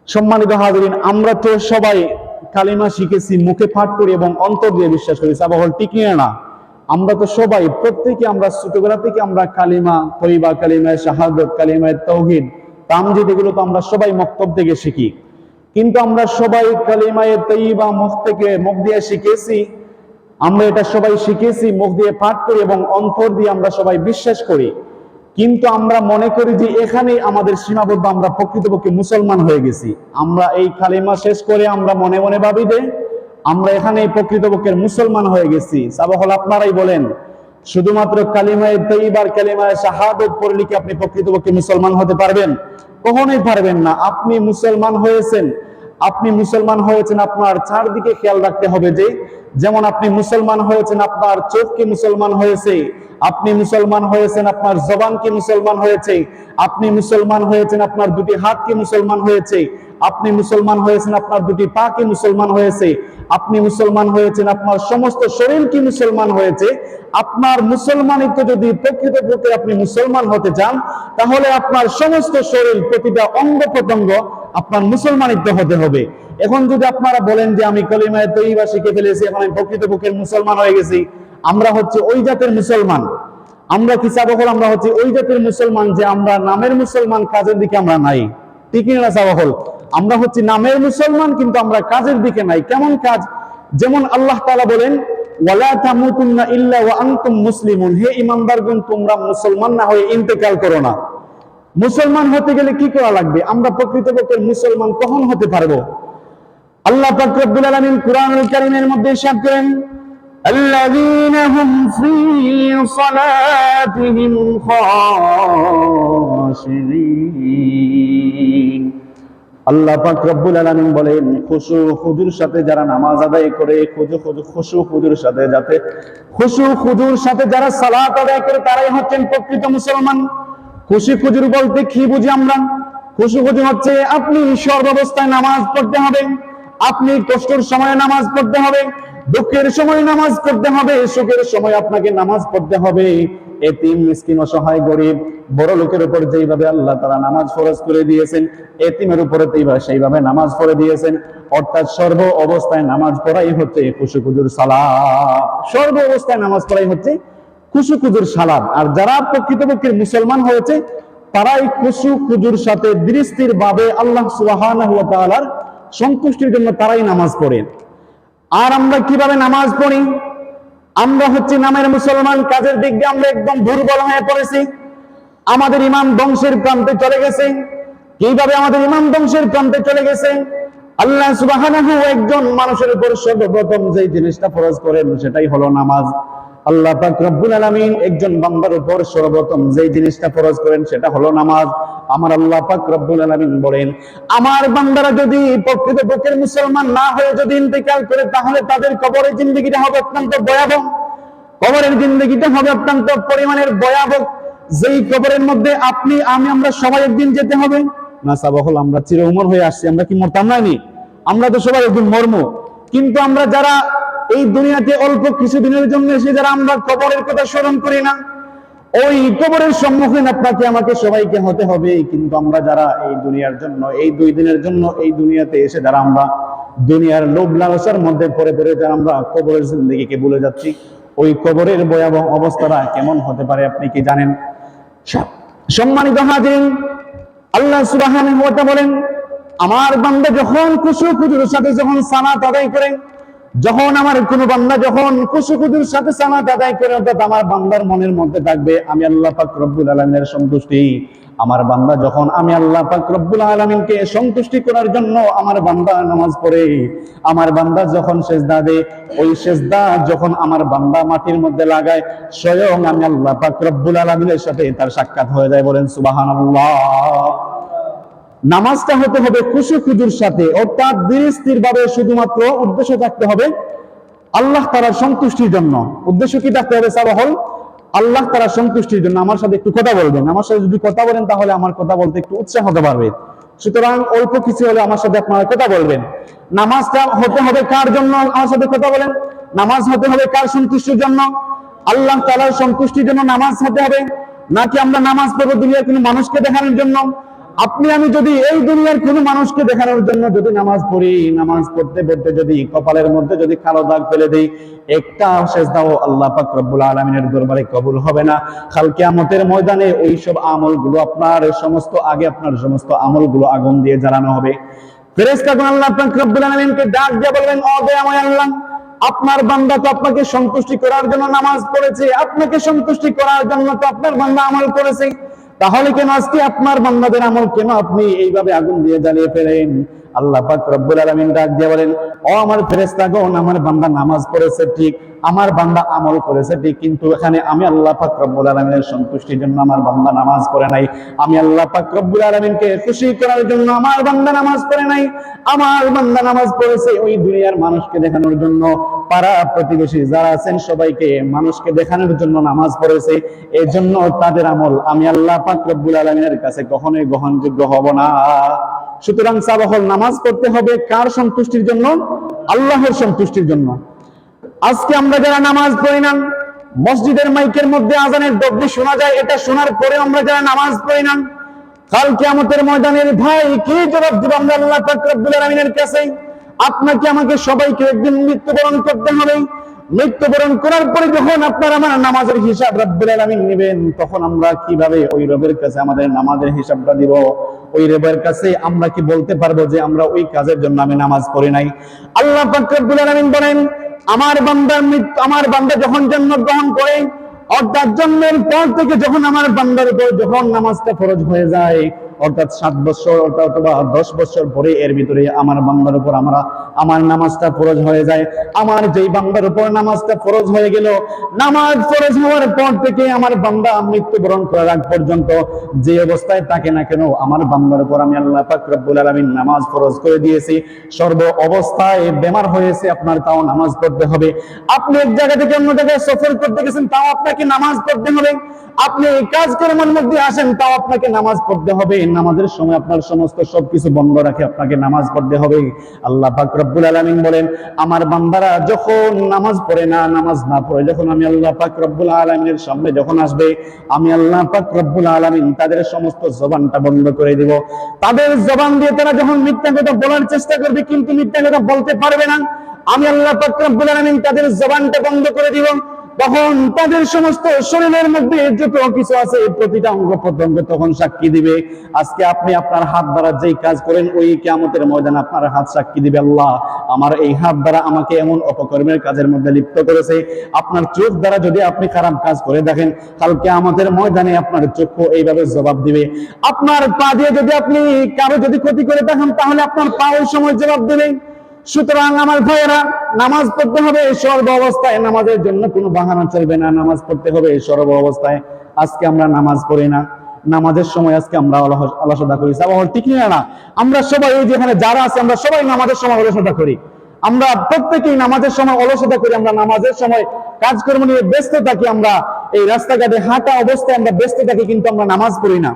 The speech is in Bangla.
সম্মানিত হাজিরিন, আমরা তো সবাই কালিমা শিখেছি, মুখে পাঠ করি এবং অন্তর দিয়ে বিশ্বাস করি। সাবাহল ঠিক না? আমরা তো সবাই প্রত্যেকে আমরা ছোটবেলা থেকে আমরা কালিমা তৈবা, কালিমায়ে শাহাদাত, কালিমায়ে তাওহীদ, তামজিদ এগুলো তো আমরা সবাই মক্তব থেকে শিখি। কিন্তু আমরা সবাই কালিমায়ে তৈবা মুখ দিয়ে শিখেছি, আমরা এটা সবাই শিখেছি, মুখ দিয়ে পাঠ করি এবং অন্তর দিয়ে আমরা সবাই বিশ্বাস করি। কিন্তু আমরা মনে করি যে এখানেই আমাদের সীমাবদ্ধ, আমরা প্রকৃতপক্ষে মুসলমান হয়ে গেছি। আমরা এই কালিমা শেষ করে আমরা মনে মনে ভাবি যে আমরা এখানে প্রকৃতপক্ষের মুসলমান হয়ে গেছি। সাবাহল আপনারাই বলেন, শুধুমাত্র কালিমায়ে তাইয়্যিবা কালিমায়ে শাহাদাত পড়লে কি আপনি প্রকৃতপক্ষে মুসলমান হতে পারবেন? কখনোই পারবেন না। আপনি মুসলমান হয়েছেন, আপনার চারদিকে খেয়াল রাখতে হবে যে যেমন আপনি মুসলমান হয়েছেন, আপনার চোখ কি মুসলমান হয়েছে, আপনি মুসলমান হয়েছেন, আপনার জবান কি মুসলমান হয়েছে, আপনি মুসলমান হয়েছেন, আপনার দুটি হাত কি মুসলমান হয়েছে, আপনি মুসলমান হয়েছেন, আপনার দুটি পা কি মুসলমান হয়েছে, আপনি মুসলমান হয়েছেন, আপনার সমস্ত শরীর কি মুসলমান হয়েছে। আপনার মুসলমানিত্ব যদি প্রকৃতপক্ষে আপনি মুসলমান হতে চান, তাহলে আপনার সমস্ত শরীর, প্রতিটা অঙ্গ প্রত্যঙ্গ আপনার মুসলমানিত্ব হতে হবে। এখন যদি আপনারা বলেন যে আমি কালিমায়ে তাইয়্যিবা শিখে ফেলেছি, এখন আমি প্রকৃতপক্ষে মুসলমান হয়ে গেছি, আমরা হচ্ছে ওই জাতের মুসলমান। আমরা কি সাবাহল, আমরা হচ্ছে ওই জাতের মুসলমান যে আমরা নামের মুসলমান, কাজের দিকে আমরা নাই। ঠিক না সাবাহল? আমরা হচ্ছে নামের মুসলমান কিন্তু আমরা কাজের দিকে নাই। কেমন কাজ? যেমন আল্লাহ তাআলা বলেন, ওয়ালা তামুতুন্না ইল্লা ওয়া আনতুম মুসলিমুন, হে ঈমানদারগণ তোমরা মুসলমান না হয়ে ইন্তেকাল করো না। মুসলমান হতে গেলে কি করা লাগবে? আমরা প্রকৃতপক্ষে মুসলমান কখন হতে পারবো? আল্লাহ পাক রব্বুল আলামিন কুরআনুল কারীমের মধ্যে ইরশাদ করেন, আল্লাযীনা হুম ফী সালাতিহিম খাশিঈন। আল্লাহ পাক রব্বুল আলামিন বলেন, খুশু খুজুর সাথে যারা নামাজ আদায় করে, খুশু খুজুর সাথে যারা সালাত আদায় করে, তারাই হচ্ছেন প্রকৃত মুসলমান। খুশি খুজুর বলতে কি বুঝি আমরা? খুশু খুজুর হচ্ছে আপনি সর্বাবস্থায় নামাজ পড়তে হবে, আপনি কষ্টের সময় নামাজ পড়তে হবে, দুঃখের সময় নামাজ পড়তে হবে, সুখের সময় আপনাকে নামাজ পড়তে হবে। এতিম, মিসকিন, অসহায়, গরিব, বড় লোকের উপর যেইভাবে আল্লাহ তাআলা নামাজ ফরজ করে দিয়েছেন, এতিমের উপরে সেইভাবে নামাজ পড়ে দিয়েছেন। অর্থাৎ সর্ব অবস্থায় নামাজ পড়াই হচ্ছে খুশু খুজুর সালাত। সর্ব অবস্থায় নামাজ পড়াই হচ্ছে খুশু খুজুর সালাত। আর যারা প্রকৃতপক্ষে মুসলমান হয়েছে, তারাই খুশু খুজুর সাথে দৃষ্টির ভাবে আল্লাহ সুবহানাহু ওয়া তাআলার সন্তুষ্টির জন্য তারাই নামাজ পড়েন। আর আমরা কিভাবে নামাজ পড়ি? আমরা হচ্ছে নামের মুসলমান, কাজের দিক দিয়ে আমরা একদম দুর্বল হয়ে পড়েছি। আমাদের ঈমান ধ্বংসের প্রান্তে চলে গেছে। কিভাবে আমাদের ঈমান ধ্বংসের প্রান্তে চলে গেছে? আল্লাহ সুবহানাহু একজন মানুষের উপর সর্বপ্রথম যে জিনিসটা ফরজ করেন সেটাই হলো নামাজ। আল্লাহ পাক রব্বুল আলামিন একজন বান্দার উপর সর্বপ্রথম যে জিনিসটা ফরজ করেন সেটা হলো নামাজ। আমার আল্লাহ পাক রব্বুল আলামিন বলেন, আমার বান্দারা যদি প্রকৃতপক্ষের মুসলমান না হয়ে যদি ইন্তেকাল করে, তাহলে তাদের কবরের জিন্দেগিটা হবে অত্যন্ত ভয়াবহ। কবরের জিন্দেগিটা হবে অত্যন্ত পরিমাণের ভয়াবহ, যেই কবরের মধ্যে আপনি আমরা সবাই একদিন যেতে হবে না। সাবাহল আমরা চির উমর হয়ে আসছি, আমরা কি মরতাম না? আমরা তো সবাই একদিন মরব। কিন্তু আমরা যারা এই দুনিয়াতে অল্প কিছুদিনের জন্য এসে যারা আমরা কবরের কথা স্মরণ করি না, ওই কবরের সম্মুখীন আপনাকে আমাকে সবাইকে হতে হবে। কিন্তু আমরা যারা এই দুনিয়ার জন্য, এই 2 দিনের জন্য এই দুনিয়াতে এসে যারা আমরা দুনিয়ার লোভ লালসার মধ্যে পড়ে যারা আমরা কবরের জিন্দেগিকে ভুলে যাচ্ছি, ওই কবরের ভয়াবহ অবস্থাটা কেমন হতে পারে আপনি কি জানেন? সম্মানিত হাজিরিন, আল্লাহ সুবহানাহু ওয়া তাআলা বলেন, আমার বান্দা যখন খুশু খুজুর সাথে যখন সালাত আদায় করে, যখন আমার কোন বান্দা যখন খুশু খুজুর সাথে সালাত আদায় করে, অর্থাৎ আমার বান্দার মনের মধ্যে থাকবে আমি আল্লাহ পাক রব্বুল আলামিনের সন্তুষ্টি। আমার বান্দা যখন আমি আল্লাহ পাক রব্বুল আলামিনকে সন্তুষ্টি করার জন্য আমার বান্দা নামাজ পড়ে, আমার বান্দা যখন সিজদা দেয়, ওই সিজদা যখন আমার বান্দা মাটির মধ্যে লাগায়, স্বয়ং আমি আল্লাহ পাক রব্বুল আলামিনের সাথে তার সাক্ষাৎ হয়ে যায়। বলেন সুবহানাল্লাহ। নামাজটা হতে হবে খুশু খুজুর সাথে, অর্থাৎ দৃঢ়স্থির ভাবে শুধুমাত্র উদ্দেশ্য থাকতে হবে আল্লাহ তাআলার সন্তুষ্টির জন্য। উদ্দেশ্য কি থাকতে হবে? সাবাহল আল্লাহ তাআলার সন্তুষ্টির জন্য। আমার সাথে একটু কথা বলবেন, আমার সাথে যদি কথা বলেন তাহলে আমার কথা বলতে একটু উৎসাহ হতে পারবে। সুতরাং অল্প কিছু হলে আমার সাথে আপনারা কথা বলবেন। নামাজটা হতে হবে কার জন্য? আমার সাথে কথা বলেন। নামাজ হতে হবে কার সন্তুষ্টির জন্য? আল্লাহ তাআলার সন্তুষ্টির জন্য নামাজ হতে হবে, নাকি আমরা নামাজ পড়বো দুনিয়ার কোনো মানুষকে দেখানোর জন্য? আপনি আমি যদি এই দুনিয়ার কোনো মানুষকে দেখানোর জন্য যদি নামাজ পড়ি, নামাজ পড়তে পড়তে যদি কপালের মধ্যে যদি কালো দাগ ফেলে দেই, একটা সেজদাও আল্লাহ পাক রব্বুল আলামিনের দরবারে কবুল হবে না। কাল কিয়ামতের ময়দানে ওই সব আমলগুলো আপনার সমস্ত আমলগুলো আগুন দিয়ে জ্বালানো হবে। ফেরেশতাগণ আল্লাহ পাক রব্বুল আলামিনকে ডাক দিয়ে বলবেন, ও দয়াময় আল্লাহ, আপনার বান্দা তো আপনাকে সন্তুষ্টি করার জন্য নামাজ পড়েছে, আপনাকে সন্তুষ্টি করার জন্য তো আপনার বান্দা আমল করেছে, তাহলে কেন আজকে আপনার বান্দাদের আমল কেন আপনি এইভাবে আগুন দিয়ে জ্বালিয়ে ফেলেন? আল্লাহ পাক রব্বুল আলামিন ডাক দিয়ে বলেন, ও আমার ফেরেশতাগণ, আমার বান্দা নামাজ পড়েছে ঠিক, আমার বান্দা আমল করেছে ঠিক, কিন্তু এখানে আমি আল্লাহ পাক রব্বুল আলামিনের সন্তুষ্টির জন্য আমার বান্দা নামাজ পড়ে নাই। আমি আল্লাহ পাক রব্বুল আলামিনকে খুশি করার জন্য আমার বান্দা নামাজ পড়ে নাই। আমার বান্দা নামাজ পড়েছে ওই দুনিয়ার মানুষকে দেখানোর জন্য, পাড়া প্রতিবেশী যারা আছেন সবাইকে মানুষকে দেখানোর জন্য নামাজ পড়েছে। এই জন্য তাদের আমল আমি আল্লাহ পাক রব্বুল আলামিনের কাছে কখনোই গ্রহণযোগ্য হব না। সুতরাং সাবাহল নামাজ পড়তে হবে কার সন্তুষ্টির জন্য? আল্লাহর সন্তুষ্টির জন্য। আজকে আমরা যারা নামাজ পড়ি না, মসজিদের মাইকের মধ্যে আজানের শব্দ শোনা যায়, এটা শোনার পরে আমরা যারা নামাজ পড়ি না, কাল কিয়ামতের ময়দানের ভাই কি জবাব দিব আমরা আল্লাহ পাক রব্বুল আলামিনের কাছে? আপনাকে আমাকে সবাইকে একদিন মৃত্যুবরণ করতে হবে। মৃত্যুবরণ করার পরে যখন আপনার আমার নামাজের হিসাব রব্বুল আলামিন নেবেন, তখন আমরা কিভাবে ওই রবের কাছে আমাদের নামাজের হিসাবটা দিব? ওই রবের কাছে আমরা কি বলতে পারবো যে আমরা ওই কাজের জন্য আমি নামাজ পড়ি নাই? আল্লাহ পাক রব্বুল আলামিন বলেন, আমার বান্দা যখন জন্ম গ্রহণ করে, অর্থাৎ জন্মের পর থেকে যখন আমার বান্দার উপর যখন নামাজটা ফরজ হয়ে যায়, অর্থাৎ 7 বছর অথবা 10 বছর পরে এর ভিতরে আমার বান্দার উপর আমার নামাজটা ফরজ হয়ে যায়। আমার যেই বান্দার উপর নামাজটা ফরজ হয়ে গেল, নামাজ ফরজ হওয়ার পর থেকে আমার বান্দা মৃত্যুবরণ করার আগ পর্যন্ত যে অবস্থায় থাকে না কেন, আমার বান্দার উপর আমি আল্লাহ পাক রব্বুল আলামিন নামাজ ফরজ করে দিয়েছি। সর্ব অবস্থায় বেমার হয়েছে আপনার, তাও নামাজ পড়তে হবে। আপনি এক জায়গা থেকে অন্য জায়গায় সফর করতে গেছেন, তাও আপনাকে নামাজ পড়তে হবে। আপনি কাজকর্মের মধ্যে আসেন, তাও আপনাকে নামাজ পড়তে হবে। নামাজের সময় আপনার সমস্ত সবকিছু বন্ধ রাখে আপনাকে নামাজ পড়তে হবে। আল্লাহ পাক রব্বুল আলামিন বলেন, আমার বান্দারা যখন নামাজ পড়ে না, নামাজ না পড়ে যখন আমি আল্লাহ পাক রব্বুল আলামিনের সামনে যখন আসবে, আমি আল্লাহ পাক রব্বুল আলামিন তাদের সমস্ত জবানটা বন্ধ করে দিব। তাদের জবান দিয়ে তারা যখন মিথ্যা কথা বলার চেষ্টা করবে, কিন্তু মিথ্যা কথা বলতে পারবে না, আমি আল্লাহ পাক রব্বুল আলামিন তাদের জবানটা বন্ধ করে দিব। তখন তাদের সমস্ত শরীরের মধ্যে যত কিছু আছে প্রতিটা অঙ্গ প্রত্যঙ্গ তখন সাক্ষী দিবে। আজকে আপনি আপনার হাত দ্বারা যেই কাজ করেন, ওই কিয়ামতের ময়দানে আপনার হাত সাক্ষী দিবে, আল্লাহ আমার এই হাত দ্বারা আমাকে এমন অপকর্মের কাজের মধ্যে লিপ্ত করেছে। আপনার চোখ দ্বারা যদি আপনি খারাপ কাজ করে দেখেন, কাল কিয়ামতের ময়দানে আপনার চক্ষু এইভাবে জবাব দিবে। আপনার পা দিয়ে যদি আপনি কারো যদি ক্ষতি করে দেখেন, তাহলে আপনার পা ওই সময় জবাব দেবে। সুতরাং আমার ভাইয়েরা, নামাজ পড়তে হবে সর্ব অবস্থায়, নামাজের জন্য কোনো বাহানা চলবে না, নামাজ পড়তে হবে সর্ব অবস্থায়। আজকে আমরা নামাজ পড়ি না, নামাজের সময় আজকে আমরা অলসতা করি। ঠিক না? আমরা সবাই এই যেখানে যারা আছে, আমরা সবাই নামাজের সময় অলসতা করি। আমরা প্রত্যেকেই নামাজের সময় অলসতা করি। আমরা নামাজের সময় কাজকর্ম নিয়ে ব্যস্ত থাকি, আমরা এই রাস্তাঘাটে হাঁটা অবস্থায় আমরা ব্যস্ত থাকি, কিন্তু আমরা নামাজ পড়ি না।